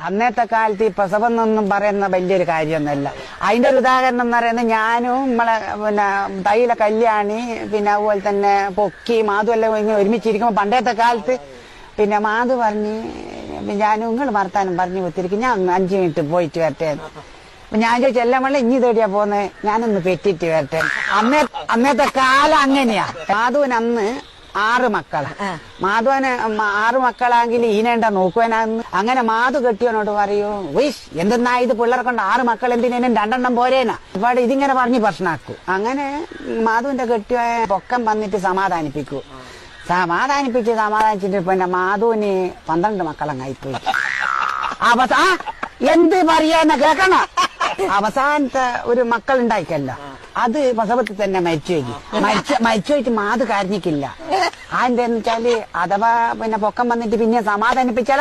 അന്നത്തെ കാലത്ത് ഈ പ്രസവം എന്നൊന്നും പറയുന്ന വലിയൊരു കാര്യമൊന്നുമല്ല. അതിന്റെ ഒരു ഉദാഹരണം എന്ന് പറയുന്നത് ഞാനും നമ്മളെ പിന്നെ തൈല കല്യാണി പിന്നെ അതുപോലെ തന്നെ പൊക്കി മാധു എല്ലാം ഇങ്ങനെ ഒരുമിച്ചിരിക്കുമ്പോ പണ്ടത്തെ കാലത്ത് പിന്നെ മാധു പറഞ്ഞ് ഞാനും നിങ്ങൾ വർത്താനം പറഞ്ഞു കുത്തിരിക്കും, ഞാൻ 5 മിനിറ്റ് പോയിട്ട് വരട്ടെ. ഞാൻ ചോദിച്ചു എല്ലാം വെള്ളം ഇനി തേടിയാ പോന്നെ, ഞാനൊന്ന് പെറ്റിട്ട് വരട്ടെ. അന്നത്തെ കാലം അങ്ങനെയാ. മാധുവിന് അന്ന് 6 മക്കളാ. മാധുവിന് 6 മക്കളാണെങ്കിൽ ഈനേണ്ട നോക്കുവാനാന്ന്. അങ്ങനെ മാധു കെട്ടിയവനോട് പറയൂ, ഉയ്ഷ് എന്തെന്നാ ഇത് പിള്ളേരെ കൊണ്ട് 6 മക്കൾ എന്തിനും 2 പോരേനാ ഒരുപാട് ഇതിങ്ങനെ പറഞ്ഞ് പ്രശ്നമാക്കൂ. അങ്ങനെ മാധുവിന്റെ കെട്ടിയ പൊക്കം വന്നിട്ട് സമാധാനിപ്പിക്കൂ. സമാധാനിച്ചിട്ട് പിന്നെ മാധുവിന് 12 മക്കളങ്ങായിപ്പോയി. എന്ത് പറയാന്ന കേക്കണ. അവസാനത്തെ ഒരു മക്കൾ ഉണ്ടായിക്കല്ല, അത് പ്രസവത്തിൽ തന്നെ മരിച്ചുപോയിട്ട് മാധു കരഞ്ഞിക്കില്ല. അതെന്താന്ന് വെച്ചാല് അഥവാ പിന്നെ പൊക്കം വന്നിട്ട് പിന്നെ സമാധാനിപ്പിച്ചാൽ